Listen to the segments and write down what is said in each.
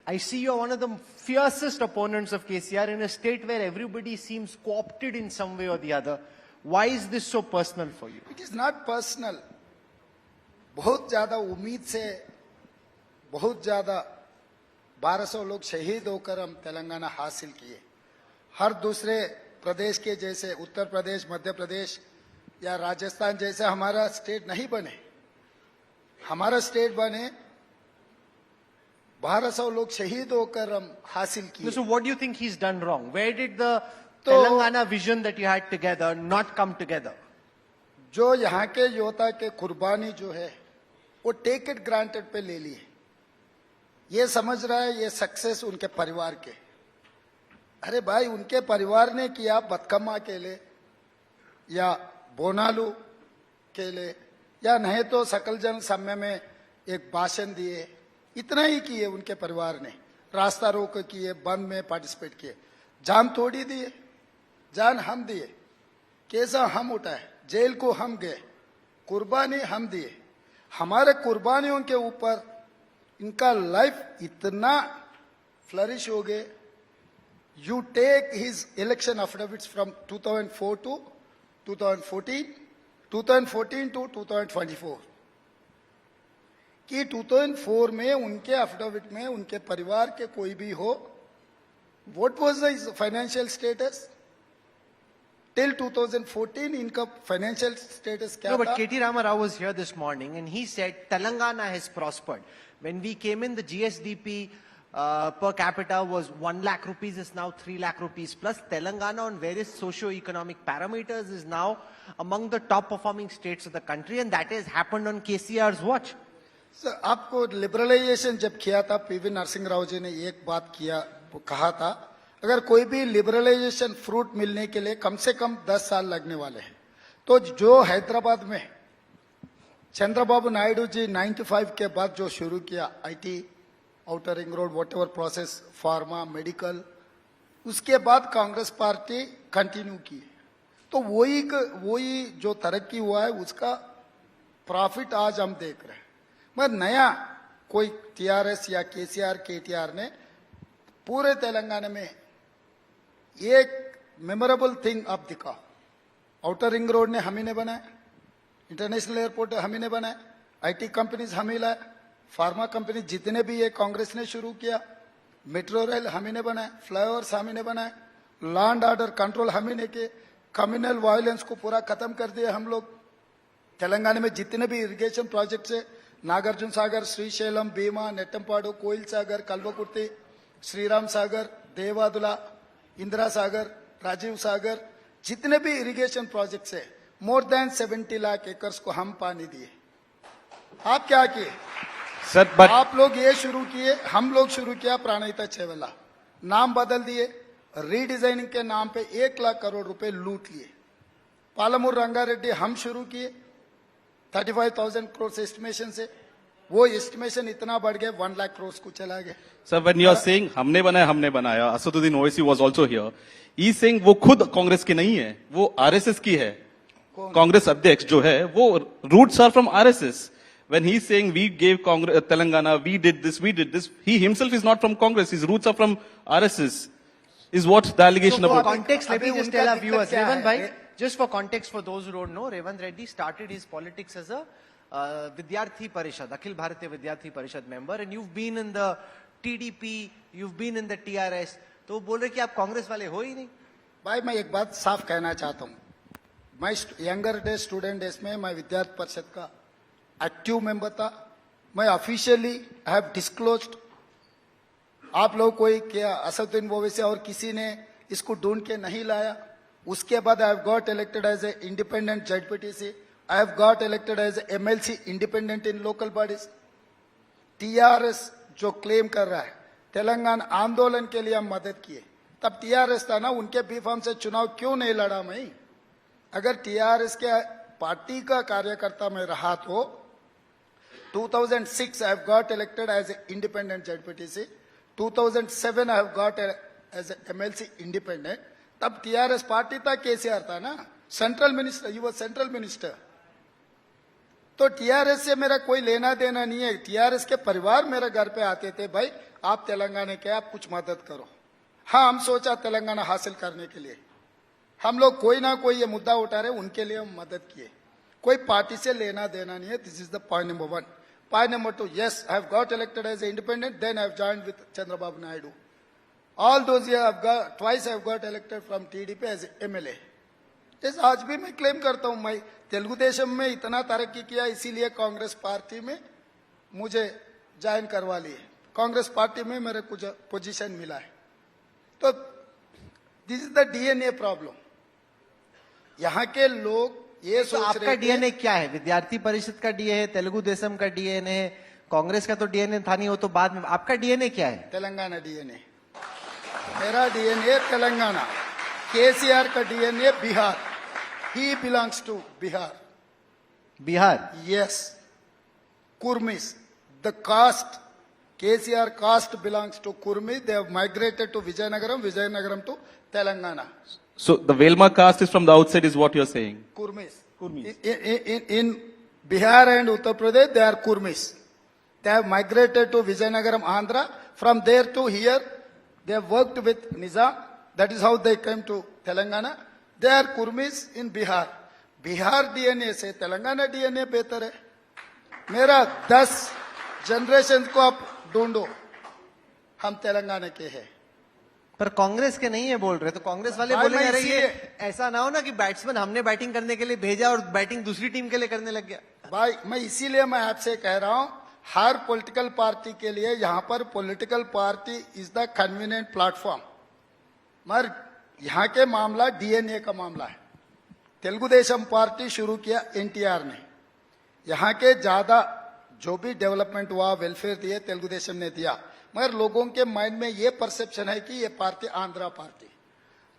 I see you're one of the fiercest opponents of KCR in a state where everybody seems co-opted in some way or the other. Why is this so personal for you? It is not personal. बहुत ज्यादा उम्मीद से बहुत ज्यादा 1200 लोग शहीद होकर हम तेलंगाना हासिल किए. हर दूसरे प्रदेश के जैसे उत्तर प्रदेश, मध्य प्रदेश या राजस्थान जैसे हमारा स्टेट नहीं बने. हमारा स्टेट बने 1200 लोग शहीद होकर हम हासिल किए. So what do you think he's done wrong? Where did the Telangana vision that you had together not come together? जो यहाँ के योद्धा के कुर्बानी जो है वो टेक इट ग्रांटेड पे ले लिए. ये समझ रहा है ये सक्सेस उनके परिवार के. अरे भाई, उनके परिवार ने किया बतकम्मा के लिए या बोनालू के लिए या नहीं तो सकल जन सम्मेलन में एक भाषण दिए, इतना ही किए उनके परिवार ने. रास्ता रोक किए, बंद में पार्टिसिपेट किए. जान थोड़ी दिए, जान हम दिए. कैसा हम उठाए, जेल को हम गए, कुर्बानी हम दिए. हमारे कुर्बानियों के ऊपर इनका लाइफ इतना फ्लरिश हो गए. You take his election affidavits from 2004 to 2014, 2014 to 2024 कि 2004 में उनके एफिडेविट में उनके परिवार के कोई भी हो, what was the financial status till 2014. इनका फाइनेंशियल स्टेटस क्या था? No, but KT Rama Rao was here this morning and he said Telangana has prospered. When we came in, the GSDP per capita was 1 lakh rupees, is now 3 lakh rupees plus. Telangana on various socio-economic parameters is now among the top performing states of the country, and that has happened on KCR's watch. Sir, आपको liberalisation जब किया था, PV Narasimha Rao ji ने एक बात कहा था, अगर कोई भी लिबरलाइजेशन फ्रूट मिलने के लिए कम से कम 10 साल लगने वाले हैं. तो जो हैदराबाद में चंद्रबाबू नायडू जी 95 के बाद जो शुरू किया, IT, outer ring road, what ever process, pharma, medical, उसके बाद कांग्रेस पार्टी कंटिन्यू की. तो वही जो तरक्की हुआ है उसका प्रॉफिट आज हम देख रहे हैं. मगर नया कोई टीआरएस या केसीआर, केटीआर ने पूरे तेलंगाना में एक मेमोरेबल थिंग आप दिखा. आउटर रिंग रोड ने हम ही ने बनाया, इंटरनेशनल एयरपोर्ट हम ही ने बनाया, आईटी कंपनीज हम ही लाए, फार्मा कंपनी जितने भी ये कांग्रेस ने शुरू किया, मेट्रो रेल हम ही ने बनाया, फ्लाईओवर्स हम ही ने बनाए, लॉ एंड ऑर्डर कंट्रोल हम ही ने किए, कम्युनल वायलेंस को पूरा खत्म कर दिया हम लोग. तेलंगाना में जितने भी इरिगेशन प्रोजेक्ट्स है, नागार्जुन सागर, श्रीशैलम, भीमा, नेट्टंपाडु, कोयल सागर, कल्वकुर्ति, श्रीराम सागर, देवादुला, इंदिरा सागर, राजीव सागर, जितने भी इरिगेशन प्रोजेक्ट्स है, मोर देन 70 लाख एकर्स को हम पानी दिए. आप क्या किए सर? आप लोग ये शुरू किए, हम लोग शुरू किया प्राणहिता चेवेला, नाम बदल दिए, रीडिजाइनिंग के नाम पे 1 लाख करोड़ रुपए लूट लिए. पालमूर रंगारेड्डी हम शुरू किए 35,000 करोड़ एस्टिमेशन से, वो एस्टिमेशन इतना बढ़ गया 1 लाख करोड़ को चला गया. Sir, when you are saying हमने बनाया, Asaduddin Owaisi was also here. He saying वो खुद कांग्रेस की नहीं है, वो आरएसएस की है. कांग्रेस अध्यक्ष जो है वो roots are from RSS. When he's saying we gave Congress, Telangana, we did this, he himself is not from Congress. His roots are from RSS. Is what the allegation So for about. context, let me अभी just उनका tell our दिक्कत viewers, क्या Revant है? bhai, just for context for those who don't know, Revant Reddy started his politics as a Vidyarthi Parishad, Akhil Bharatiya Vidyarthi Parishad member, and you've been in the TDP, you've been in the TRS. तो वो बोल रहे कि आप कांग्रेस वाले हो ही नहीं. भाई, मैं एक बात साफ कहना चाहता हूं. मैं यंगर डे स्टूडेंट डेज में मैं विद्यार्थी परिषद का एक्टिव मेंबर था. मैं ऑफिशियली आई हैव डिस्क्लोज्ड. आप लोग कोई क्या असदुद्दीन ओवैसी और किसी ने इसको ढूंढ के नहीं लाया. उसके बाद I have got elected as a independent ZPTC. I have got elected as MLC independent in local bodies. TRS जो क्लेम कर रहा है तेलंगाना आंदोलन के लिए हम मदद किए, तब TRS था ना, उनके बी फॉर्म से चुनाव क्यों नहीं लड़ा मैं? अगर TRS के पार्टी का कार्यकर्ता में रहा तो 2006 I have got elected as independent ZPTC. 2007 I have got as MLC independent. तब TRS पार्टी था, केसीआर था ना, central minister, you were central minister. तो टीआरएस से मेरा कोई लेना देना नहीं है. टीआरएस के परिवार मेरे घर पे आते थे. भाई, आप तेलंगाना के, आप कुछ मदद करो। हाँ, हम सोचा तेलंगाना हासिल करने के लिए हम लोग कोई ना कोई ये मुद्दा उठा रहे, उनके लिए हम मदद किए। कोई पार्टी से लेना देना नहीं है। This is the point number 1. Point number 2, yes, I have got elected as an independent, then I have joined with Chandrababu Naidu. All those years twice I have got elected from TDP as MLA. yes, आज भी मैं claim करता हूं, मैं तेलुगु देशम में इतना तरक्की किया, इसीलिए कांग्रेस पार्टी में मुझे ज्वाइन करवा लिए। कांग्रेस पार्टी में मेरे कुछ पोजीशन मिला है। तो this is the DNA problem. यहाँ के लोग ये तो सोच आपका रहे डीएनए क्या है? विद्यार्थी परिषद का डीएनए है, तेलुगु देशम का डीएनए है, कांग्रेस का तो डीएनए था नहीं, वो तो बाद में। आपका डीएनए क्या है? तेलंगाना डीएनए। मेरा डीएनए तेलंगाना। केसीआर का DNA Bihar. He belongs to Bihar. Bihar? Yes. Kurmis, the caste, KCR caste belongs to Kurmi. They have migrated to Vizianagaram, Vizianagaram to Telangana. So the Velma caste is from the outside, is what you're saying? Kurmis. Kurmis. In Bihar and Uttar Pradesh, they are Kurmis. They have migrated to Vijayanagaram, Andhra. From there to here, they have worked with Nizam. That is how they came to Telangana. They are Kurmis in Bihar. Bihar DNA से Telangana DNA बेहतर है। मेरा 10 generation को आप ढूंढो, हम तेलंगाना के हैं। पर कांग्रेस के नहीं है बोल रहे, तो कांग्रेस वाले भाई, बोले मैं जा रहे ये इसीलिए- ऐसा ना हो ना कि बैट्समैन हमने बैटिंग करने के लिए भेजा और बैटिंग दूसरी टीम के लिए करने लग गया। भाई, मैं इसीलिए मैं आपसे कह रहा हूं, हर पॉलिटिकल पार्टी के लिए यहाँ पर political party is the convenient platform. मगर यहाँ के मामला डीएनए का मामला है। तेलुगु देशम पार्टी शुरू किया एनटीआर ने। यहाँ के ज्यादा जो भी डेवलपमेंट हुआ, वेलफेयर दिए, तेलुगु देशम ने दिया। मगर लोगों के माइंड में ये परसेप्शन है कि ये पार्टी आंध्रा पार्टी।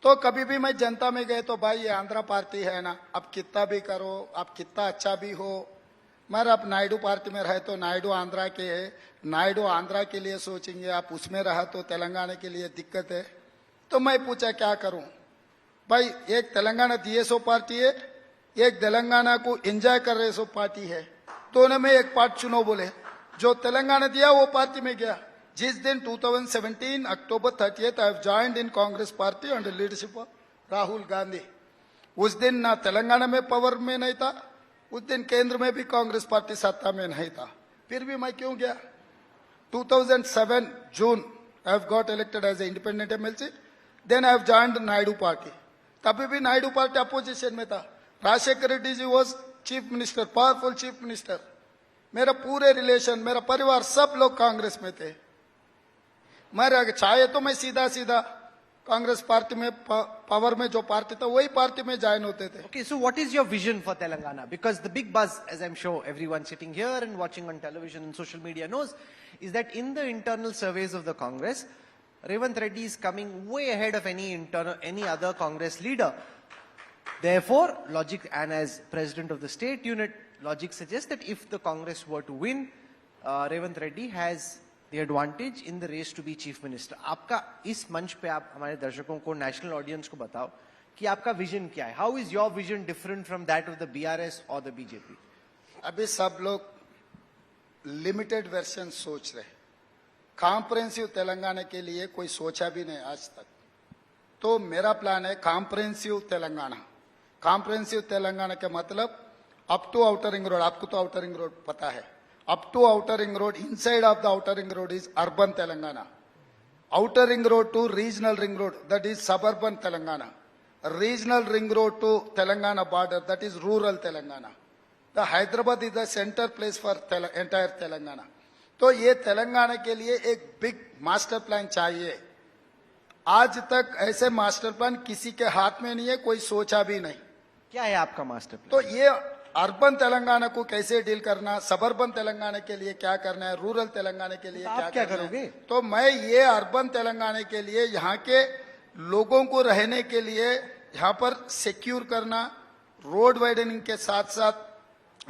तो कभी भी मैं जनता में गए तो भाई ये आंध्रा पार्टी है ना, आप कितना भी करो, आप कितना अच्छा भी हो। मगर आप नायडू पार्टी में रहे तो नायडू आंध्रा के है, नायडू आंध्रा के लिए सोचेंगे, आप उसमें रहा तो तेलंगाना के लिए दिक्कत है। तो मैं पूछा क्या करूं भाई, एक तेलंगाना दिए सो पार्टी है, एक तेलंगाना को एंजॉय कर रहे सो पार्टी है। दोनों में एक पार्ट चुनो बोले, जो तेलंगाना दिया वो पार्टी में गया। जिस दिन 2017 October 30th I have joined in Congress party under leadership of Rahul Gandhi. उस दिन ना तेलंगाना में पावर में नहीं था, उस दिन केंद्र में भी कांग्रेस पार्टी सत्ता में नहीं था, फिर भी मैं क्यों गया। 2007 June I have got elected as an independent MLC, then I have joined Naidu party. तभी भी नायडू पार्टी अपोजिशन में था। Rajasekhar Reddy ji was chief minister, powerful chief minister. मेरा पूरे रिलेशन, मेरा परिवार, सब लोग कांग्रेस में थे। मैं चाहे तो मैं सीधा सीधा कांग्रेस पार्टी में, पावर में जो पार्टी था वही पार्टी में ज्वाइन होते थे। Okay, so what is your vision for Telangana? Because the big buzz, as I'm sure everyone sitting here and watching on television and social media knows, is that in the internal surveys of the Congress, Revanth Reddy is coming way ahead of any other Congress leader. Therefore, logic, and as president of the state unit, logic suggests that if the Congress were to win, Revanth Reddy has the advantage in the race to be chief minister. आपका इस मंच पे आप हमारे दर्शकों को, national audience को बताओ कि आपका विजन क्या है? How is your vision different from that of the BRS or the BJP? अभी सब लोग लिमिटेड वर्जन सोच रहे, कॉम्प्रिहेंसिव तेलंगाना के लिए कोई सोचा भी नहीं आज तक। तो मेरा प्लान है कॉम्प्रिहेंसिव तेलंगाना। कॉम्प्रिहेंसिव तेलंगाना के मतलब up to outer ring road, आपको तो आउटर रिंग रोड पता है, up to outer ring road, inside of the outer ring road is urban Telangana. Outer ring road to regional ring road, that is suburban Telangana. Regional ring road to Telangana border, that is rural Telangana. The Hyderabad is the center place for entire Telangana. तो ये तेलंगाना के लिए एक big master plan चाहिए। आज तक ऐसे master plan किसी के हाथ में नहीं है, कोई सोचा भी नहीं। क्या है आपका मास्टर प्लान? तो ये अर्बन तेलंगाना को कैसे डील करना, सबर्बन तेलंगाना के लिए क्या करना है, रूरल तेलंगाना के लिए आप क्या करोगे? तो मैं ये अर्बन तेलंगाना के लिए यहाँ के लोगों को रहने के लिए यहाँ पर सिक्योर करना, रोड वाइडनिंग के साथ साथ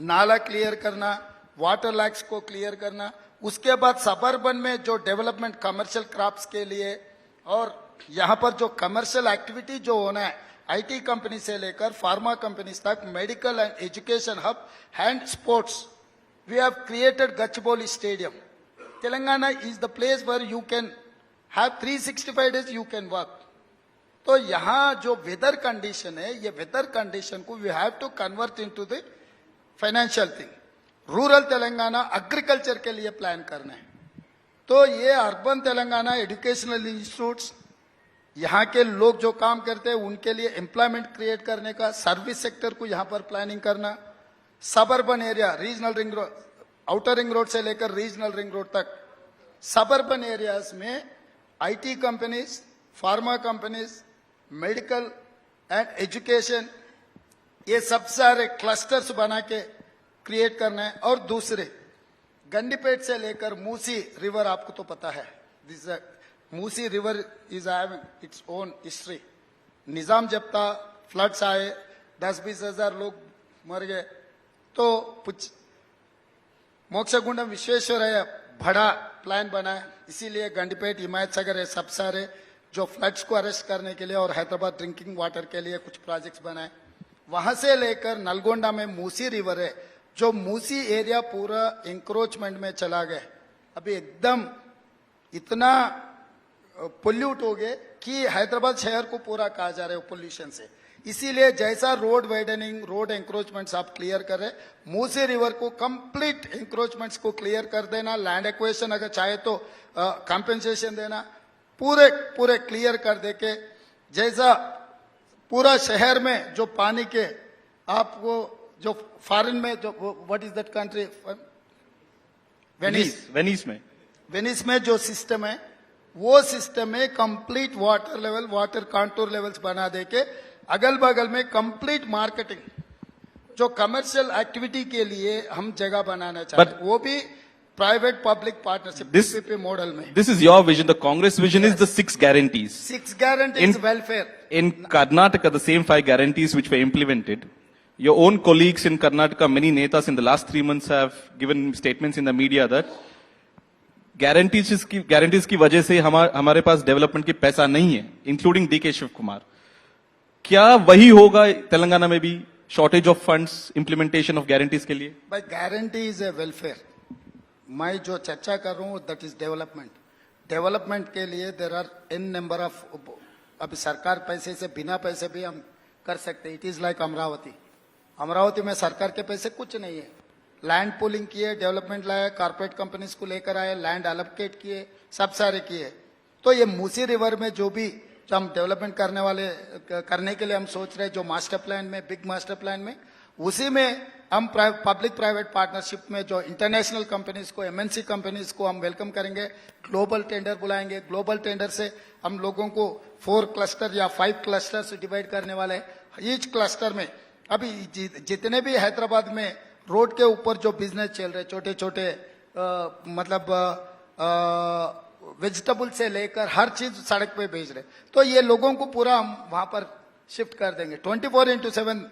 नाला क्लियर करना, वाटर लैक्स को क्लियर करना, उसके बाद सबर्बन में जो डेवलपमेंट कमर्शियल क्रॉप्स के लिए और यहाँ पर जो कमर्शियल एक्टिविटी जो होना है, आईटी कंपनी से लेकर फार्मा कंपनीज तक, medical and education hub and sports, we have created Gachibowli stadium. Telangana is the place where you can have 365 days you can work. तो यहाँ जो वेदर कंडीशन है, ये वेदर कंडीशन को we have to convert into the financial thing. Rural Telangana agriculture के लिए plan करना है, तो ये अर्बन तेलंगाना एजुकेशनल इंस्टीट्यूट्स, यहाँ के लोग जो काम करते हैं उनके लिए एम्प्लॉयमेंट क्रिएट करने का, सर्विस सेक्टर को यहाँ पर प्लानिंग करना, suburban area, regional ring road, outer ring road से लेकर रीजनल रिंग रोड तक, सबर्बन एरियाज में IT companies, pharma companies, medical and education, ये सब सारे क्लस्टर्स बना के क्रिएट करना है। और दूसरे गंडीपेट से लेकर मूसी रिवर, आपको तो पता है, this Musi river is having its own history. Nizam जब था, फ्लड्स आए, 10-20 हजार लोग मर गए, तो मोक्षगुंडम विश्वेश्वरैया बड़ा प्लान बना है, इसीलिए गंडीपेट, हिमायत सागर, ये सब सारे जो फ्लड्स को अरेस्ट करने के लिए और हैदराबाद ड्रिंकिंग वाटर के लिए कुछ प्रोजेक्ट्स बनाए। वहां से लेकर नलगोंडा में मूसी रिवर है, जो मूसी एरिया पूरा इंक्रोचमेंट में चला गया, अभी एकदम इतना पोल्यूट हो गए कि हैदराबाद शहर को पूरा कहा जा रहा है पोल्यूशन से। इसीलिए जैसा रोड वाइडनिंग, रोड एंक्रोचमेंट्स आप क्लियर कर रहे, मूसी रिवर को कंप्लीट एंक्रोचमेंट्स को क्लियर कर देना, लैंड एक्वेशन अगर चाहे तो कंपेंसेशन देना, पूरे क्लियर कर दे के, जैसा पूरा शहर में जो पानी के आपको जो फॉरेन में जो what is that country, Venice में जो सिस्टम है, वो सिस्टम में complete water level, water contour levels बना दे के अगल बगल में कंप्लीट मार्केटिंग, जो कमर्शियल एक्टिविटी के लिए हम जगह बनाना चाहते हैं, वो भी private public partnership PPP model में। This is your vision. The Congress vision is the 6 guarantees. 6 guarantees welfare. In Karnataka, the same 5 guarantees which were implemented. Your own colleagues in Karnataka, many netas in the last 3 months have given statements in the media that guarantees की वजह से हमारे पास development की पैसा नहीं है, including DK Shiv Kumar. क्या वही होगा तेलंगाना में भी, shortage of funds, implementation of guarantees के लिए? भाई गारंटी इज ए वेलफेयर, मैं जो चर्चा कर रहा हूँ दैट इज डेवलपमेंट। डेवलपमेंट के लिए there are an number of, अभी सरकार पैसे से, बिना पैसे भी हम कर सकते हैं। इट इज लाइक अमरावती में सरकार के पैसे कुछ नहीं है, लैंड पूलिंग किए, डेवलपमेंट लाया, कारपोरेट कंपनीज को लेकर आए, लैंड एलोकेट किए, सब सारे किए। तो ये मूसी रिवर में जो भी हम डेवलपमेंट करने के लिए हम सोच रहे हैं, जो मास्टर प्लान में, बिग मास्टर प्लान में, उसी में हम पब्लिक प्राइवेट पार्टनरशिप में जो इंटरनेशनल कंपनीज को, MNC कंपनीज को हम वेलकम करेंगे, ग्लोबल टेंडर बुलाएंगे। ग्लोबल टेंडर से हम लोगों को 4 क्लस्टर या 5 क्लस्टर डिवाइड करने वाले हैं। ईच क्लस्टर में अभी जितने भी हैदराबाद में रोड के ऊपर जो बिजनेस चल रहे, छोटे छोटे मतलब वेजिटेबल से लेकर हर चीज सड़क पे भेज रहे, तो ये लोगों को पूरा हम वहां पर शिफ्ट कर देंगे। 24/7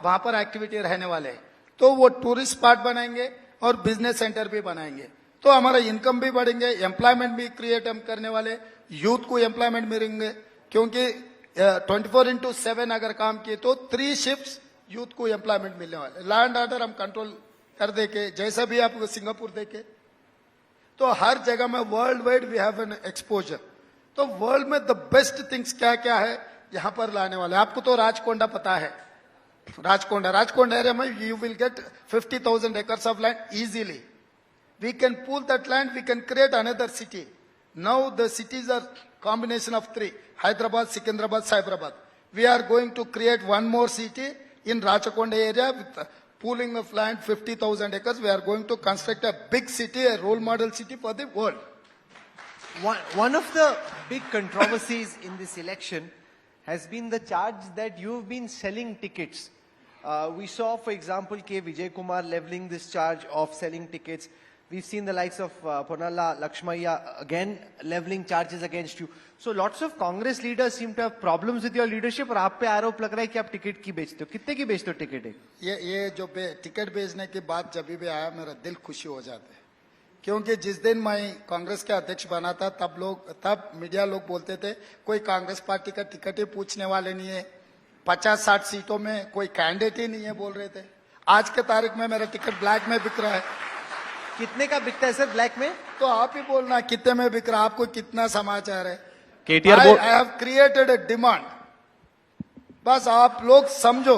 वहां पर एक्टिविटी रहने वाले हैं, तो वो टूरिस्ट स्पॉट बनाएंगे और बिजनेस सेंटर भी बनाएंगे, तो हमारा इनकम भी बढ़ेंगे, एम्प्लॉयमेंट भी क्रिएट हम करने वाले, यूथ को एम्प्लॉयमेंट मिलेंगे, क्योंकि 24/7 अगर काम किए तो 3 शिफ्ट्स यूथ को एम्प्लॉयमेंट मिलने वाले। लैंड ऑर्डर हम कंट्रोल कर देके, जैसा भी आप सिंगापुर देखे, तो हर जगह में world wide we have an exposure. तो वर्ल्ड में द बेस्ट थिंग्स क्या क्या है यहां पर लाने वाले। आपको तो राजकोंडा पता है, राजकोंडा एरिया में you will get 50,000 acres of land easily. We can pool that land, we can create another city. Now the cities are combination of 3, Hyderabad, Secunderabad, Cyberabad. We are going to create one more city in Rajakonda area with pooling of land, 50,000 acres. We are going to construct a big city, a role model city for the world. One of the big controversies in this election has been the charge that you've been selling tickets. We saw, for example, K. Vijay Kumar leveling this charge of selling tickets. We've seen the likes of Ponnala Lakshmaya again leveling charges against you. So lots of Congress leaders seem to have problems with your leadership, और आप पे आरोप लग रहा है कि आप ticket की बेचते हो। कितने की बेचते हो टिकट? ये जो टिकट बेचने की बात जब भी आया, मेरा दिल खुशी हो जाता है, क्योंकि जिस दिन मैं कांग्रेस के अध्यक्ष बना था, तब मीडिया लोग बोलते थे कोई कांग्रेस पार्टी का टिकट ही पूछने वाले नहीं है, 50-60 सीटों में कोई कैंडिडेट ही नहीं है बोल रहे थे। आज के तारीख में मेरा टिकट ब्लैक में बिक रहा है। कितने का बिकता है सर ब्लैक में? तो आप ही बोलना कितने में बिक रहा, आपको कितना समाचार है? KTR I have created a demand, बस आप लोग समझो।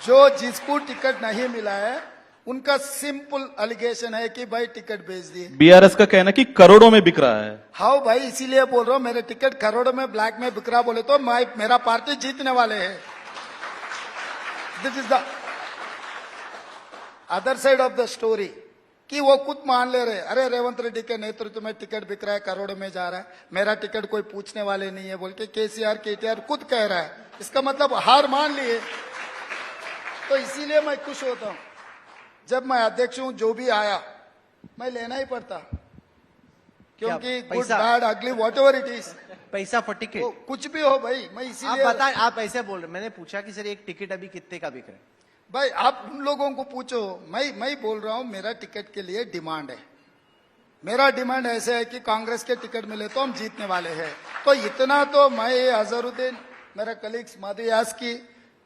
जो जिसको टिकट नहीं मिला है उनका सिंपल एलिगेशन है कि भाई टिकट बेच दिए। बीआरएस का कहना है कि करोड़ों में बिक रहा है। हाउ भाई, इसीलिए बोल रहा हूं मेरे टिकट करोड़ों में ब्लैक में बिक रहा बोले तो मेरा पार्टी जीतने वाले है। This is the other side of the story कि वो खुद मान ले रहे, अरे रेवंत रेड्डी के नेतृत्व में टिकट बिक रहा है, करोड़ों में जा रहा है, मेरा टिकट कोई पूछने वाले नहीं है बोल के केसीआर केटीआर खुद कह रहा है। इसका मतलब हार मान लिए। तो इसीलिए मैं खुश होता हूं जब मैं अध्यक्ष हूं, जो भी आया मैं लेना ही पड़ता, क्योंकि गुड पैसा? बैड अगली वॉट एवर इट इज, पैसा फॉर टिकट? कुछ भी हो भाई, मैं आप इसीलिए बताएं, आप ऐसे बोल रहे, मैंने पूछा कि सर एक टिकट अभी कितने का बिक रहा है? भाई आप उन लोगों को पूछो, मैं बोल रहा हूं मेरा टिकट के लिए डिमांड है। मेरा डिमांड ऐसे है कि कांग्रेस के टिकट मिले तो हम जीतने वाले हैं। तो इतना तो मैं, अजहरुद्दीन, मेरा कलीग्स मधु यास्की,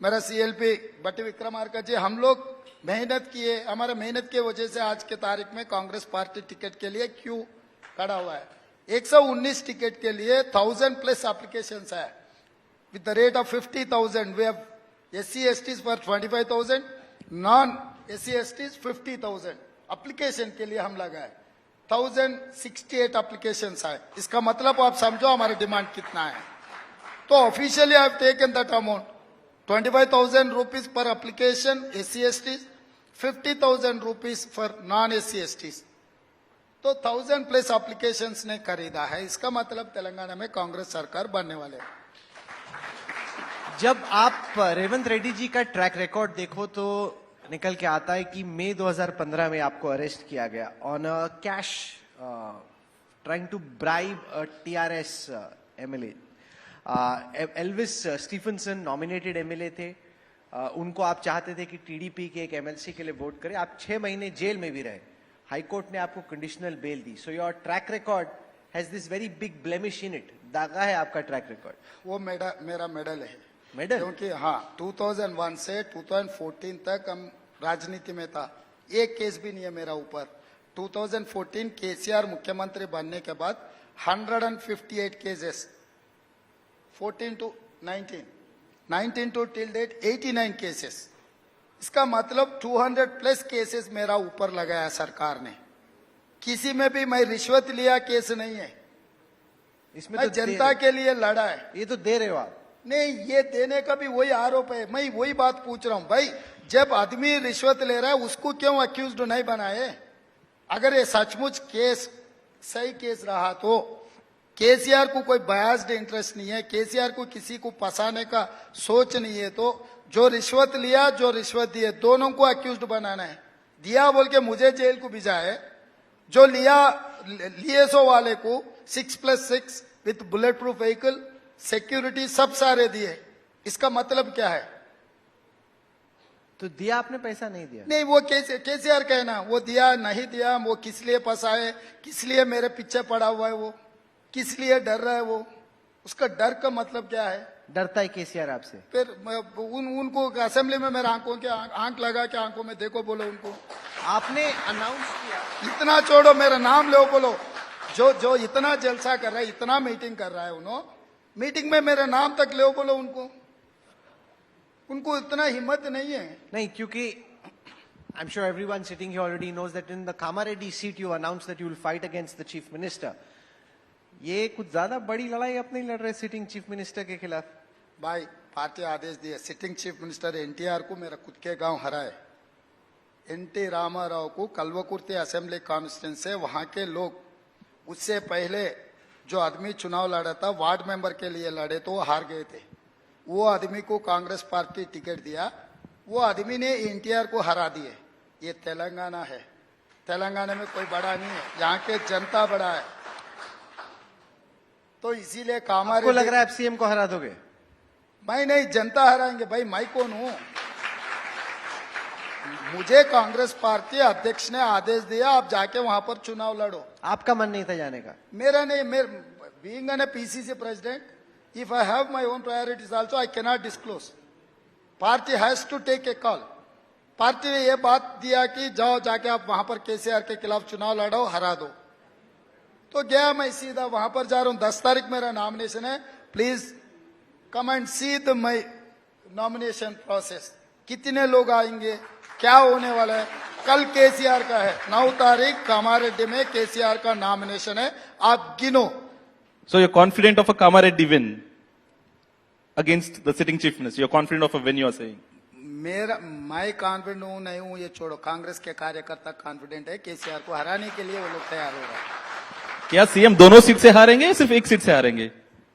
मेरा सीएलपी भट्टी विक्रमार्का जी, हम लोग मेहनत किए। हमारा मेहनत की वजह से आज के तारीख में कांग्रेस पार्टी टिकट के लिए क्यों खड़ा हुआ है। 119 टिकट के लिए 1000+ एप्लीकेशंस है with the rate of 50,000। We have SC STs for 25,000, non SC STs 50,000 application के लिए हम लगाए। 1068 एप्लीकेशंस है। इसका मतलब आप समझो हमारा डिमांड कितना है। तो officially I have taken that amount, 25,000 rupees पर application SC STs, 50,000 rupees for non SC STs। तो 1000+ एप्लीकेशंस ने खरीदा है। इसका मतलब तेलंगाना में कांग्रेस सरकार बनने वाले है। जब आप रेवंत रेड्डी जी का ट्रैक रिकॉर्ड देखो तो निकल के आता है कि मई 2015 में आपको अरेस्ट किया गया on a cash trying to bribe TRS MLA। Elvis Stephenson nominated MLA थे। उनको आप चाहते थे कि TDP के एक MLC के लिए वोट करें। आप 6 महीने जेल में भी रहे, हाईकोर्ट ने आपको कंडीशनल बेल दी। So your track record has this very big blemish in it. दागा है आपका ट्रैक रिकॉर्ड। वो मेरा मेडल है। मेडल? क्योंकि हाँ, 2001 से 2014 तक हम राजनीति में था, एक केस भी नहीं है मेरा ऊपर। 2014 केसीआर मुख्यमंत्री बनने के बाद 158 cases, 14 to 19, 19 to till date 89 cases. इसका मतलब 200+ केसेस मेरा ऊपर लगाया सरकार ने। किसी में भी मैं रिश्वत लिया केस नहीं है। इसमें मैं तो जनता के लिए लड़ा है। ये तो दे रहे हो आप। नहीं, ये देने का भी वही आरोप है। मैं वही बात पूछ रहा हूं भाई, जब आदमी रिश्वत ले रहा है उसको क्यों अक्यूज्ड नहीं बनाए? अगर ये सचमुच केस सही केस रहा तो केसीआर को कोई बायस्ड इंटरेस्ट नहीं है, केसीआर को किसी को फंसाने का सोच नहीं है, तो जो रिश्वत लिया जो रिश्वत दिए दोनों को अक्यूज्ड बनाना है। दिया बोल के मुझे जेल को भिजा है, जो लिए सो वाले को 6+6 with bullet proof vehicle security सब सारे दिए। इसका मतलब क्या है? तो दिया आपने, पैसा नहीं दिया? नहीं, वो केसीआर कहना वो दिया नहीं दिया, वो किस लिए फंसाए, किस लिए मेरे पीछे पड़ा हुआ है, वो किस लिए डर रहा है, वो उसका डर का मतलब क्या है? डरता है केसीआर आपसे? फिर उनको असेंबली में मेरे आंखों के आंख लगा के आंखों में देखो बोलो उनको। आपने अनाउंस किया। इतना छोड़ो, मेरा नाम लो बोलो। जो इतना जलसा कर रहा है, इतना मीटिंग कर रहा है, उन्होंने मीटिंग में मेरा नाम तक ले बोलो उनको इतना हिम्मत नहीं है। नहीं, क्योंकि I am sure everyone sitting here already knows that in the Kamareddy seat you announce that you will fight against the chief minister. ये कुछ ज्यादा बड़ी लड़ाई अपने लड़ रहे सिटिंग चीफ मिनिस्टर के खिलाफ। भाई पार्टी आदेश दिए, सिटिंग चीफ मिनिस्टर NTR को मेरा खुद के गांव हराए। NT रामाराव को कल्वकुर्ती असेंबली कॉन्स्टिट्यूंसी से वहां के लोग, उससे पहले जो आदमी चुनाव लड़ा था वार्ड मेंबर के लिए लड़े तो वो हार गए थे। वो आदमी को कांग्रेस पार्टी टिकट दिया, वो आदमी ने NTR को हरा दिए। ये तेलंगाना है, तेलंगाना में कोई बड़ा नहीं है, यहाँ के जनता बड़ा है। तो इसीलिए आपको लग रहा है आप CM को हरा दोगे? मैं नहीं, जनता हराएंगे। भाई मैं कौन हूं? मुझे कांग्रेस पार्टी अध्यक्ष ने आदेश दिया आप जाके वहां पर चुनाव लड़ो। आपका मन नहीं था जाने का? मेरा नहीं, being an PCC president, if I have my own priorities also, I cannot disclose. Party has to take a call. Party ने ये बात दिया कि जाओ जाके आप वहां पर केसीआर के खिलाफ चुनाव लड़ो, हरा दो। तो गया, मैं सीधा वहां पर जा रहा हूं। 10 तारीख मेरा नॉमिनेशन है। Please come and see the my nomination process. कितने लोग आएंगे, क्या होने वाला है। कल केसीआर का है, 9 तारीख कामारेड्डी में केसीआर का नॉमिनेशन है। आप गिनो। So you're confident of a Kamareddy win against the sitting chief minister. You're confident of a win, you are saying. मैं कॉन्फिडेंट हूं नहीं हूं ये छोड़ो। कांग्रेस के कार्यकर्ता कॉन्फिडेंट है। केसीआर को हराने के लिए वो लोग तैयार हो रहे हैं। क्या सीएम दोनों सीट से हारेंगे या सिर्फ एक सीट से हारेंगे?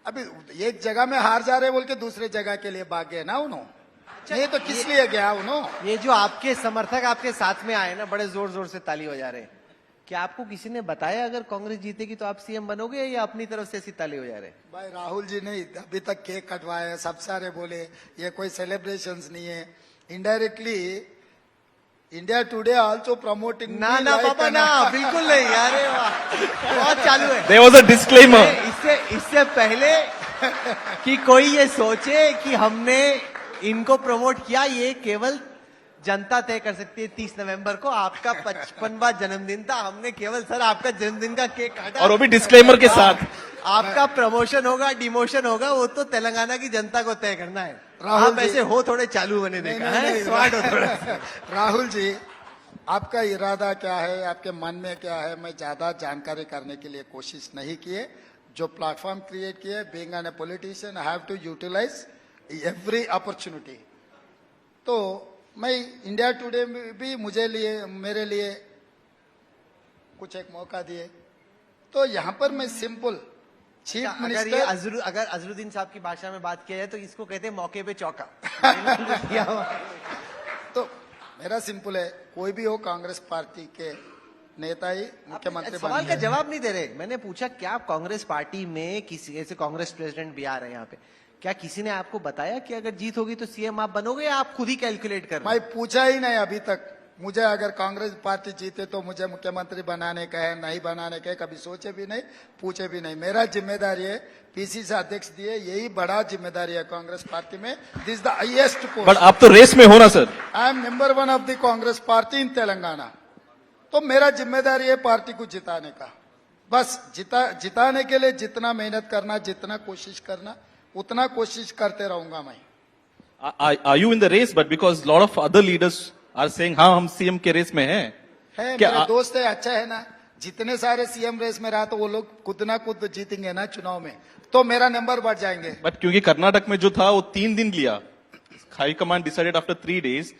अभी एक जगह में हार जा रहे बोल के दूसरे जगह के लिए भाग गए ना उन्होंने। ये तो किस लिए गया उन्होंने। ये जो आपके समर्थक आपके साथ में आए ना, बड़े जोर जोर से ताली हो जा रहे हैं। क्या आपको किसी ने बताया अगर कांग्रेस जीतेगी तो आप सीएम बनोगे, या अपनी तरफ से ऐसी ताली हो जा रहे हैं? भाई राहुल जी ने अभी तक केक कटवाया है, सब सारे बोले ये कोई सेलिब्रेशंस नहीं है। Indirectly India today also promoting. ना ना पापा ना, बिल्कुल नहीं। अरे वाह, बहुत चालू है। There was a disclaimer. इससे पहले कि कोई ये सोचे कि हमने इनको प्रमोट किया, ये केवल जनता तय कर सकती है। 30 नवंबर को आपका 55वां जन्मदिन था। हमने केवल सर आपका जन्मदिन का केक काटा, और वो भी डिस्क्लेमर के साथ। आपका प्रमोशन होगा डिमोशन होगा वो तो तेलंगाना की जनता को तय करना है। राहुल आप ऐसे हो थोड़े चालू बने देखा नहीं, है, नहीं, स्मार्ट हो थोड़ा। राहुल जी, आपका इरादा क्या है, आपके मन में क्या है, मैं ज्यादा जानकारी करने के लिए कोशिश नहीं किए। जो प्लेटफॉर्म क्रिएट किए, being an a politician I have to utilise every opportunity. तो मैं इंडिया टुडे में भी मेरे लिए कुछ एक मौका दिए। तो यहाँ पर मैं सिंपल चीफ अगर मिनिस्टर ये अगर अजरुद्दीन साहब की भाषा में बात किया जाए तो इसको कहते हैं मौके पे चौका। तो मेरा सिंपल है, कोई भी हो कांग्रेस पार्टी के नेता ही मुख्यमंत्री सवाल का बनेंगे। जवाब नहीं दे रहे। मैंने पूछा क्या आप कांग्रेस पार्टी में किसी, ऐसे कांग्रेस प्रेसिडेंट भी आ रहे हैं यहाँ पे, क्या किसी ने आपको बताया कि अगर जीत होगी तो सीएम आप बनोगे, या आप खुद ही कैलकुलेट कर रहे मैं पूछा ही नहीं अभी तक। मुझे अगर कांग्रेस पार्टी जीते तो मुझे मुख्यमंत्री बनाने का है, नहीं बनाने का है, कभी सोचे भी नहीं, पूछे भी नहीं। मेरा जिम्मेदारी है, पीसीसी अध्यक्ष दिए, यही बड़ा जिम्मेदारी है कांग्रेस पार्टी में। This the highest but post. आप तो रेस में हो ना sir. I am number 1 of the Congress party इन तेलंगाना। तो मेरा जिम्मेदारी है पार्टी को जिताने का। बस जिताने के लिए जितना मेहनत करना, जितना कोशिश करना, उतना कोशिश करते रहूंगा मैं। Are you in the race? But because lot of other leaders are saying, हाँ हम सीएम के रेस में हैं। है क्या मेरा दोस्त है, अच्छा है ना। जितने सारे सीएम रेस में रहा तो वो लोग खुद ना खुद जीतेंगे ना चुनाव में, तो मेरा नंबर बढ़ जाएंगे। बट क्योंकि कर्नाटक में जो था वो 3 दिन लिया, high command decided after 3 days।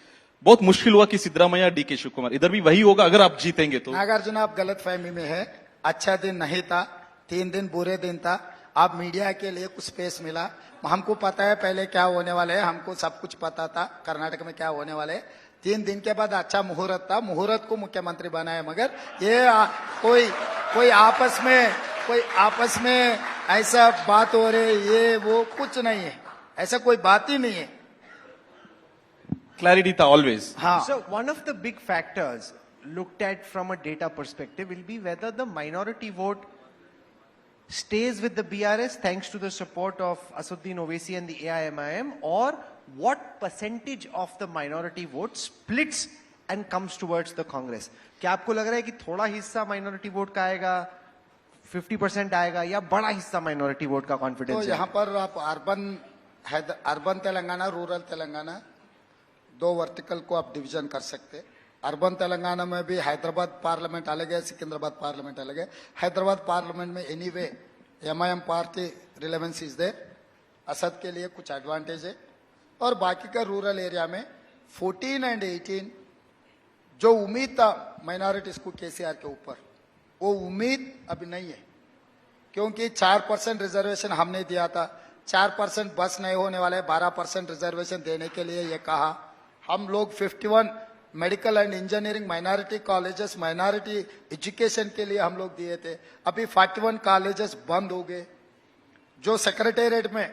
बहुत मुश्किल हुआ कि सिद्धरामैया डीके शिव कुमार, इधर भी वही होगा अगर आप जीतेंगे तो। नागार्जुन आप गलत फहमी में है। अच्छा दिन नहीं था, 3 दिन बुरे दिन था। आप मीडिया के लिए कुछ स्पेस मिला। हमको पता है पहले क्या होने वाले है, हमको सब कुछ पता था कर्नाटक में क्या होने वाले है। 3 दिन के बाद अच्छा मुहूर्त था, मुहूर्त को मुख्यमंत्री बनाया। मगर ये कोई आपस में ऐसा बात हो रही, ये वो कुछ नहीं है, ऐसा कोई बात ही नहीं है। क्लैरिटी था ऑलवेज। हाँ, So one of the big factors looked at from a data perspective will be whether the minority vote stays with the BRS thanks to the support of Assaduddin Owaisi and the AIMIM, or what percentage of the minority vote splits and comes towards the Congress. क्या आपको लग रहा है कि थोड़ा हिस्सा minority vote का आएगा, 50% आएगा, या बड़ा हिस्सा माइनॉरिटी वोट का तो कॉन्फिडेंस है? यहाँ पर आप urban Telangana, rural Telangana, 2 vertical को आप डिवीजन कर सकते। अर्बन तेलंगाना में भी हैदराबाद पार्लियामेंट अलग है, सिकंदराबाद पार्लियामेंट अलग है। हैदराबाद पार्लियामेंट में anyway MIM party relevance is there, Asad के लिए कुछ एडवांटेज है। और बाकी का रूरल एरिया में 14 और 18 जो उम्मीद था माइनॉरिटीज को केसीआर के ऊपर, वो उम्मीद अभी नहीं है। क्योंकि 4% रिजर्वेशन हमने दिया था, 4% बस नहीं होने वाले, 12% रिजर्वेशन देने के लिए ये कहा। हम लोग 51 medical and engineering minority colleges, minority education के लिए हम लोग दिए थे। अभी 41 कॉलेजेस बंद हो गए। जो सेक्रेटेरिएट में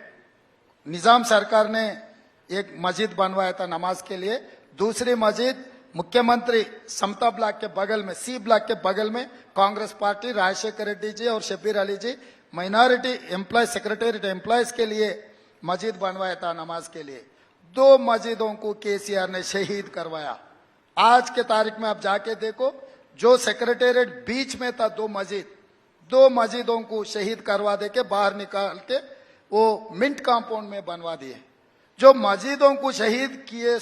निजाम सरकार ने एक मस्जिद बनवाया था नमाज के लिए, दूसरी मस्जिद मुख्यमंत्री समता ब्लॉक के बगल में, सी ब्लॉक के बगल में कांग्रेस पार्टी राजशेखर रेड्डी जी और शब्बीर अली जी माइनॉरिटी एम्प्लॉय, सेक्रेटेरिएट एम्प्लॉयज के लिए मस्जिद बनवाया था नमाज के लिए। 2 मस्जिदों को केसीआर ने शहीद करवाया। आज के तारीख में आप जाके देखो, जो सेक्रेटेरिएट बीच में था, दो मस्जिदों को शहीद करवा दे के बाहर निकाल के वो मिंट कंपाउंड में बनवा दिए। जो मस्जिदों को शहीद किए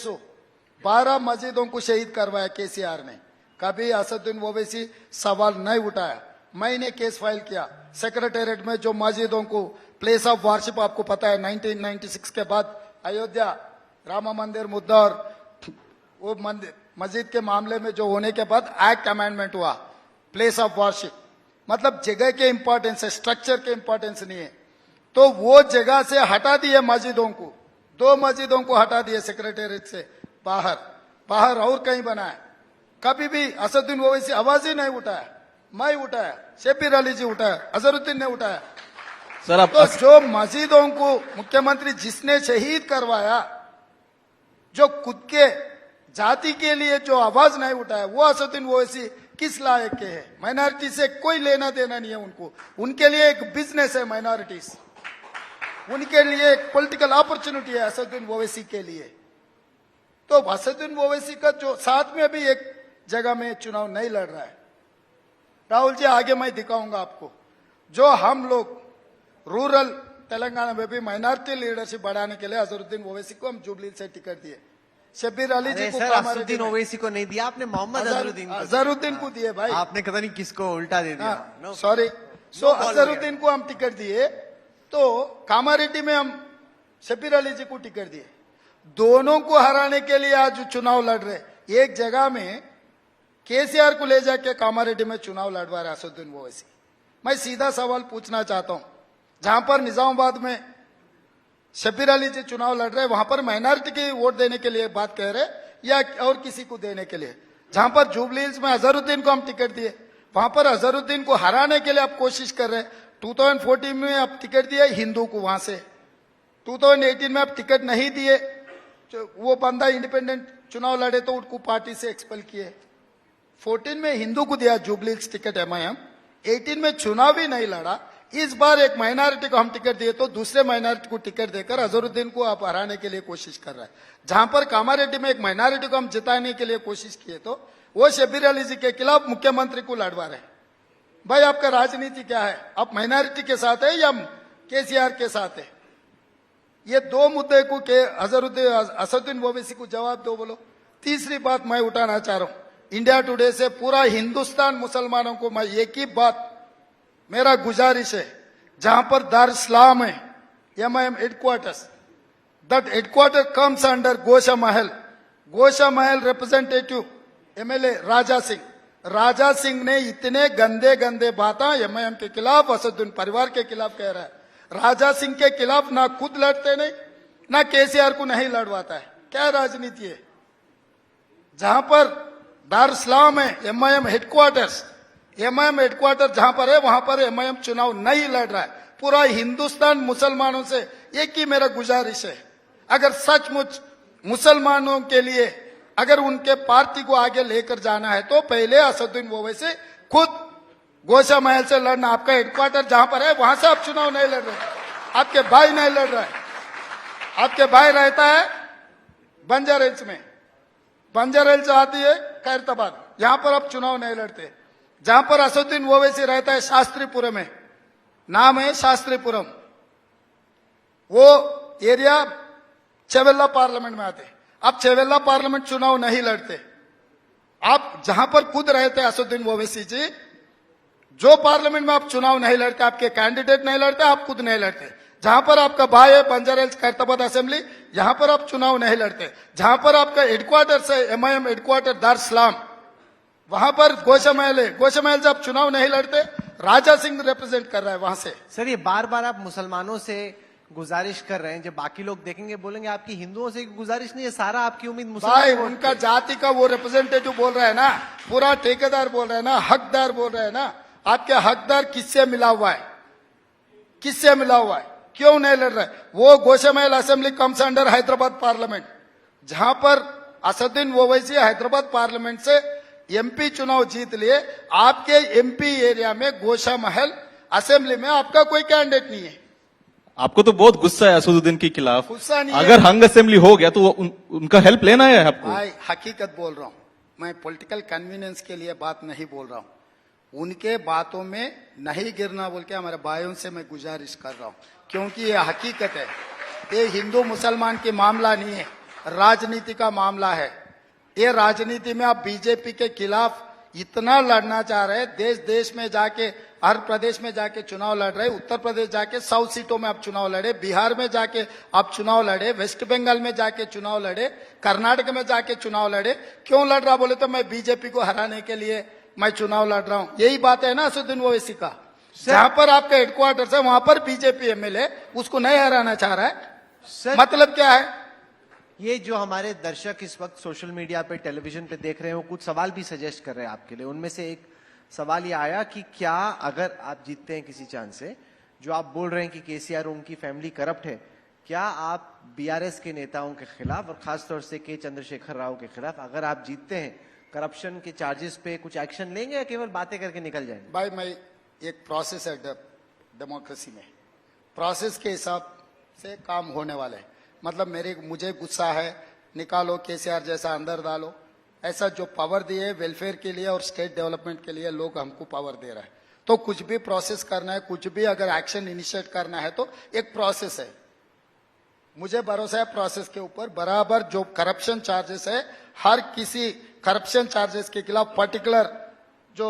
12 मस्जिदों को शहीद करवाया केसीआर ने। कभी असदुद्दीन ओवैसी सवाल नहीं उठाया। मैंने केस फाइल किया सेक्रेटेरिएट में, जो मस्जिदों को प्लेस ऑफ वर्शिप, आपको पता है 1996 के बाद अयोध्या राम मंदिर मुद्दा और वो मस्जिद के मामले में जो होने के बाद एक्ट अमेंडमेंट हुआ, प्लेस ऑफ वर्शिप मतलब जगह के इंपॉर्टेंस है, स्ट्रक्चर के इंपॉर्टेंस नहीं है। तो वो जगह से हटा दिए मस्जिदों को, 2 मस्जिदों को हटा दिए सेक्रेटेरिएट से बाहर और कहीं बनाया। कभी भी असदुद्दीन ओवैसी आवाज ही नहीं उठाया। मैं उठाया, शब्बीर अली जी उठाया, अजहरुद्दीन ने उठाया। सर आप तो जो मस्जिदों को मुख्यमंत्री जिसने शहीद करवाया, जो खुद के जाति के लिए जो आवाज नहीं उठाया, वो असदुद्दीन ओवैसी किस लायक के है? माइनॉरिटी से कोई लेना देना नहीं है उनको। उनके लिए एक बिजनेस है माइनॉरिटीज, उनके लिए एक पॉलिटिकल अपॉर्चुनिटी है असदुद्दीन ओवैसी के लिए। तो असदुद्दीन ओवैसी का जो साथ में भी एक जगह में चुनाव नहीं लड़ रहा है। राहुल जी आगे मैं दिखाऊंगा आपको, जो हम लोग रूरल तेलंगाना में भी माइनॉरिटी लीडरशिप बढ़ाने के लिए अजहरुद्दीन ओवैसी को हम जुबली से टिकट दिए, शब्बीर अली जी को सर असदुद्दीन ओवैसी को नहीं दिया आपने, मोहम्मद अजहरुद्दीन को दिए भाई आपने, पता नहीं किसको उल्टा दे दिया। सॉरी, सो अजहरुद्दीन को हम टिकट दिए, तो कामारेड्डी में हम शब्बीर अली जी को टिकट दिए। दोनों को हराने के लिए आज चुनाव लड़ रहे। एक जगह में केसीआर को ले जाके कामारेड्डी में चुनाव लड़वा रहे असदुद्दीन ओवैसी। मैं सीधा सवाल पूछना चाहता हूं, जहां पर निजामाबाद में शब्बीर अली जी चुनाव लड़ रहे, वहां पर माइनॉरिटी की वोट देने के लिए बात कह रहे या और किसी को देने के लिए? जहां पर जुबली हिल्स में अजहरुद्दीन को हम टिकट दिए, वहां पर अजहरुद्दीन को हराने के लिए आप कोशिश कर रहे। 2014 में आप टिकट दिए हिंदू को वहां से, 2018 में आप टिकट नहीं दिए, वो बंदा इंडिपेंडेंट चुनाव लड़े तो उनको पार्टी से एक्सपेल किए। 14 में हिंदू को दिया जुबली हिल्स टिकट एमआईएम, 18 में चुनाव ही नहीं लड़ा। इस बार एक माइनॉरिटी को हम टिकट दिए तो दूसरे माइनॉरिटी को टिकट देकर अजहरुद्दीन को आप हराने के लिए कोशिश कर रहा है। जहां पर कामारेड्डी में एक माइनॉरिटी को हम जिताने के लिए कोशिश किए तो वो शब्बीर अली जी के खिलाफ मुख्यमंत्री को लड़वा रहे। भाई आपका राजनीति क्या है? आप माइनॉरिटी के साथ है या केसीआर के साथ है? ये 2 मुद्दे को के असदुद्दीन ओवैसी को जवाब दो बोलो। तीसरी बात मैं उठाना चाह रहा हूं, इंडिया टुडे से पूरा हिंदुस्तान मुसलमानों को मैं एक ही बात मेरा गुजारिश है, जहां पर दार इस्लाम है MIM headquarters, that headquarter comes under Gosha Mahal representative MLA Raja Singh ने इतने गंदे बातें एमआईएम के खिलाफ, असदुद्दीन परिवार के खिलाफ कह रहा है। राजा सिंह के खिलाफ ना खुद लड़ते नहीं, ना केसीआर को नहीं लड़वाता है। क्या राजनीति है? जहां पर दार इस्लाम है एमआईएम हेडक्वार्टर जहां पर है, वहां पर एमआईएम चुनाव नहीं लड़ रहा है। पूरा हिंदुस्तान मुसलमानों से एक ही मेरा गुजारिश है, अगर सचमुच मुसलमानों के लिए अगर उनके पार्टी को आगे लेकर जाना है तो पहले असदुद्दीन ओवैसी खुद गोशा महल से लड़ना। आपका हेडक्वार्टर जहां पर है वहां से आप चुनाव नहीं लड़ रहे, आपके भाई नहीं लड़ रहा है। आपके भाई रहता है बंजर हिल्स में, बंजर हिल्स आती है खैरताबाद, यहां पर आप चुनाव नहीं लड़ते। जहां पर असदुद्दीन ओवैसी रहता है शास्त्रीपुरम में, नाम है शास्त्रीपुरम, वो एरिया चेवेल्ला पार्लियामेंट में आते। आप चेवेल्ला पार्लियामेंट चुनाव नहीं लड़ते। आप जहां पर खुद रहते हैं असदुद्दीन ओवैसी जी, जो पार्लियामेंट में आप चुनाव नहीं लड़ते, आपके कैंडिडेट नहीं लड़ते, आप खुद नहीं लड़ते। जहां पर आपका भाई है बंजर हिल्स खैरताबाद असेंबली, यहां पर आप चुनाव नहीं लड़ते। जहां पर आपका हेडक्वार्टर है एमआईएम हेडक्वार्टर दार इस्लाम, वहां पर गोशा महल है, गोशा महल से आप चुनाव नहीं लड़ते। राजा सिंह रिप्रेजेंट कर रहा है वहां से। सर ये बार बार आप मुसलमानों से गुजारिश कर रहे हैं, जब बाकी लोग देखेंगे बोलेंगे आपकी हिंदुओं से गुजारिश नहीं है, सारा आपकी उम्मीद भाई मुसलमान उनका जाति का वो रिप्रेजेंटेटिव बोल रहा है ना, पूरा ठेकेदार बोल रहा है ना, हकदार बोल रहा है ना। आपके हकदार किससे मिला हुआ है? किससे मिला हुआ है? क्यों नहीं लड़ रहा है? वो गोशा महल assembly comes under Hyderabad parliament, जहां पर असदुद्दीन ओवैसी हैदराबाद पार्लियामेंट से एमपी चुनाव जीत लिए। आपके एमपी एरिया में गोशा महल असेंबली में आपका कोई कैंडिडेट नहीं है। आपको तो बहुत गुस्सा है असदुद्दीन के खिलाफ। गुस्सा नहीं है। अगर हंग असेंबली हो गया तो उनका हेल्प लेना है आपको। भाई हकीकत बोल रहा हूं, मैं पॉलिटिकल कन्वीनियंस के लिए बात नहीं बोल रहा हूं। उनके बातों में नहीं गिरना बोल के हमारे भाइयों से मैं गुजारिश कर रहा हूं, क्योंकि ये हकीकत है। ये हिंदू मुसलमान की मामला नहीं है, राजनीति का मामला है। ये राजनीति में आप बीजेपी के खिलाफ इतना लड़ना चाह रहे हैं, देश देश में जाके हर प्रदेश में जाके चुनाव लड़ रहे, उत्तर प्रदेश जाके 100 सीटों में आप चुनाव लड़े, बिहार में जाके आप चुनाव लड़े, वेस्ट बंगाल में जाके चुनाव लड़े, कर्नाटक में जाके चुनाव लड़े। क्यों लड़ रहा बोले तो मैं बीजेपी को हराने के लिए मैं चुनाव लड़ रहा हूं। यही बात है ना असदुद्दीन ओवैसी का। जहां पर आपका हेडक्वार्टर है वहां पर बीजेपी एमएलए उसको नहीं हराना चाह रहा है। मतलब क्या है? ये जो हमारे दर्शक इस वक्त सोशल मीडिया पे टेलीविजन पे देख रहे हैं वो कुछ सवाल भी सजेस्ट कर रहे हैं आपके लिए। उनमें से एक सवाल ये आया कि क्या अगर आप जीतते हैं किसी चांस से, जो आप बोल रहे हैं कि केसीआर उनकी फैमिली करप्ट है, क्या आप बीआरएस के नेताओं के खिलाफ और खासतौर से के चंद्रशेखर राव के खिलाफ अगर आप जीतते हैं करप्शन के चार्जेस पे कुछ एक्शन लेंगे या केवल बातें करके निकल जाएंगे? भाई मैं एक प्रोसेस है डेमोक्रेसी में, प्रोसेस के हिसाब से काम होने वाले हैं। मतलब मुझे गुस्सा है, निकालो केसीआर जैसा अंदर डालो, ऐसा जो पावर दिए वेलफेयर के लिए और स्टेट डेवलपमेंट के लिए लोग हमको पावर दे रहा है। तो कुछ भी प्रोसेस करना है, कुछ भी अगर एक्शन इनिशिएट करना है तो एक प्रोसेस है। मुझे भरोसा है प्रोसेस के ऊपर। बराबर जो करप्शन चार्जेस है, हर किसी करप्शन चार्जेस के खिलाफ पर्टिकुलर जो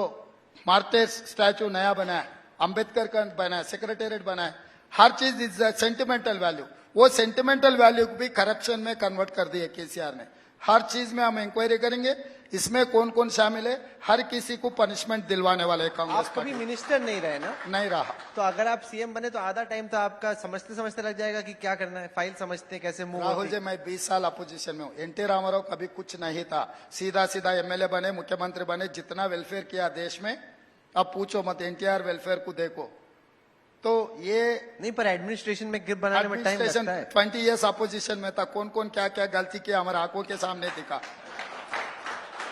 मार्टे स्टैचू नया बना है, अंबेडकर का बना है, सेक्रेटेरिएट बना है, हर चीज इज सेंटिमेंटल वैल्यू। वो सेंटिमेंटल वैल्यू को भी करप्शन में कन्वर्ट कर दिया केसीआर ने। हर चीज में हम इंक्वायरी करेंगे, इसमें कौन कौन शामिल है, हर किसी को पनिशमेंट दिलवाने वाले कांग्रेस आप कभी मिनिस्टर नहीं रहे ना? नहीं रहा। तो अगर आप सीएम बने तो आधा टाइम तो आपका समझते समझते लग जाएगा कि क्या करना है, फाइल समझते कैसे मूव राहुल होती जी, मैं 20 साल अपोजिशन में हूँ। एनटी रामाराव कभी कुछ नहीं था, सीधा सीधा एमएलए बने, मुख्यमंत्री बने, जितना वेलफेयर किया देश में अब पूछो मत। एनटीआर वेलफेयर को देखो। तो ये नहीं, पर एडमिनिस्ट्रेशन में ग्रिप बनाने में टाइम लगता है। 20 इयर्स अपोजिशन में था, कौन कौन क्या क्या गलती किया हमारे आंखों के सामने दिखा।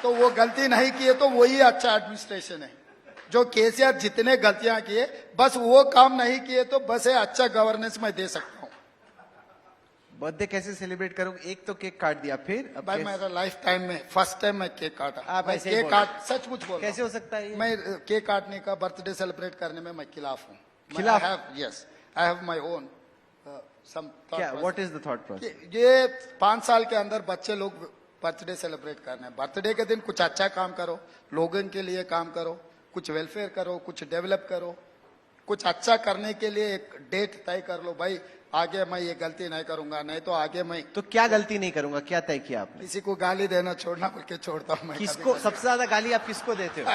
तो वो गलती नहीं किए तो वही अच्छा एडमिनिस्ट्रेशन है। जो केसीआर जितने गलतियां किए, बस वो काम नहीं किए तो बस है अच्छा गवर्नेंस मैं दे सकता हूँ। बर्थडे कैसे सेलिब्रेट करोगे? एक तो केक काट दिया, फिर अब भाई मेरा लाइफ टाइम में फर्स्ट टाइम मैं केक काटा। आप मैं ऐसे ही केक बोल काट सचमुच बोल कैसे हो सकता है ये? मैं केक काटने का, बर्थडे सेलिब्रेट करने में मैं खिलाफ हूँ। खिलाफ? Yes, I have my own some. क्या, what is the thought process? ये 5 साल के अंदर बच्चे लोग बर्थडे सेलिब्रेट करना है। बर्थडे के दिन कुछ अच्छा काम करो, लोगों के लिए काम करो, कुछ वेलफेयर करो, कुछ डेवलप करो, कुछ अच्छा करने के लिए एक डेट तय कर लो। भाई आगे मैं ये गलती नहीं करूंगा, नहीं तो आगे मैं तो क्या गलती नहीं करूंगा, क्या तय किया आपने? किसी को गाली देना छोड़ना बोल के छोड़ता हूँ मैं। किसको सबसे ज्यादा गाली आप किसको देते हो?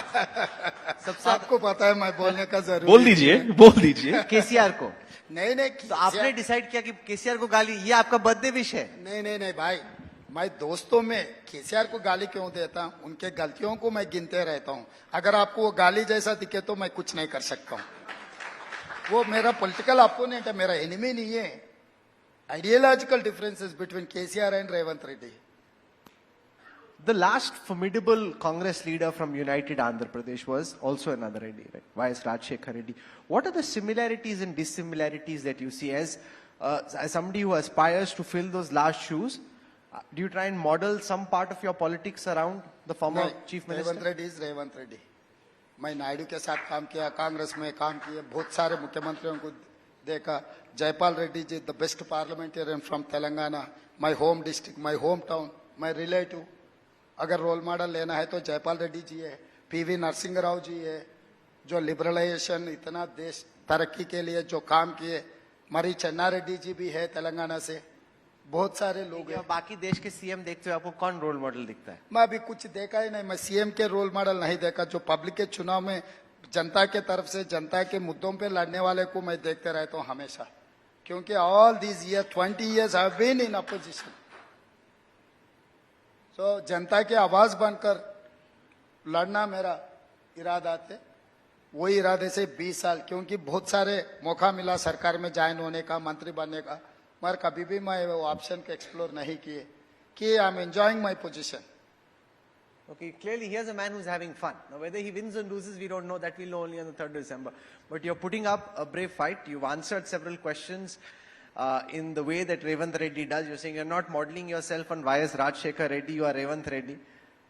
सबसे आपको पता है मैं बोलने का जरूर बोल दीजिए केसीआर को। नहीं नहीं तो आपने डिसाइड किया कि केसीआर को गाली, ये आपका बर्थडे विश है? नहीं भाई, मैं दोस्तों में केसीआर को गाली क्यों देता हूं? उनके गलतियों को मैं गिनते रहता हूं। अगर आपको वो गाली जैसा दिखे तो मैं कुछ नहीं कर सकता हूं। वो मेरा पॉलिटिकल अपोनेंट है, मेरा एनिमी नहीं है। Ideological differences between KCR and Revanth Reddy. The last formidable Congress leader from United Andhra Pradesh was also another Reddy, right? Y.S. Rajshekhar Reddy. What are the similarities and dissimilarities that you see as somebody who aspires to fill those last shoes? Do you try and model some part of your politics around the former chief minister? Revanth Reddy is Revanth Reddy. मैं नायडू के साथ काम किया, कांग्रेस में काम किया, बहुत सारे मुख्यमंत्रियों को देखा। Jaipal Reddy ji the best parliamentarian from Telangana, my home district, my home town, my relative. अगर रोल मॉडल लेना है तो जयपाल रेड्डी जी है, पीवी नरसिंह राव जी है, जो लिबरलाइजेशन इतना देश तरक्की के लिए जो काम किए। मरी चन्ना रेड्डी जी भी है तेलंगाना से, बहुत सारे लोग हैं। बाकी देश के सीएम देखते हो, आपको कौन रोल मॉडल दिखता है? मैं अभी कुछ देखा ही नहीं, मैं सीएम के रोल मॉडल नहीं देखा। जो पब्लिक के चुनाव में जनता के तरफ से जनता के मुद्दों पे लड़ने वाले को मैं देखते रहता हूँ हमेशा, क्योंकि all these year 20 years I have been in opposition. तो जनता की आवाज बनकर लड़ना मेरा इरादा थे। वही इरादे से 20 साल, क्योंकि बहुत सारे मौका मिला सरकार में ज्वाइन होने का, मंत्री बनने का, मगर कभी भी मैं वो ऑप्शन को एक्सप्लोर नहीं किए कि I am enjoying my position. Okay, clearly here's a man who's having fun. Now whether he wins or loses, we don't know. That we'll know only on the 3rd of December. But you're putting up a brave fight. You've answered several questions in the way that Revanth Reddy does. You're saying you're not modeling yourself on Y.S. Rajshekhar Reddy, you are Revanth Reddy.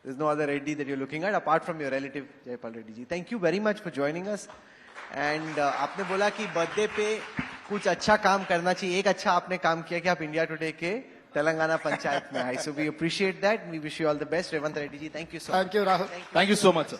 There's no other Reddy that you're looking at apart from your relative Jaypal Reddy ji. Thank you very much for joining us. And आपने बोला कि birthday पे कुछ अच्छा काम करना चाहिए. एक अच्छा आपने काम किया कि आप इंडिया टुडे के तेलंगाना पंचायत में आए. So we appreciate that. We wish you all the best. Revant Reddy ji, thank you so much. Thank you Rahul. Thank you so much, sir.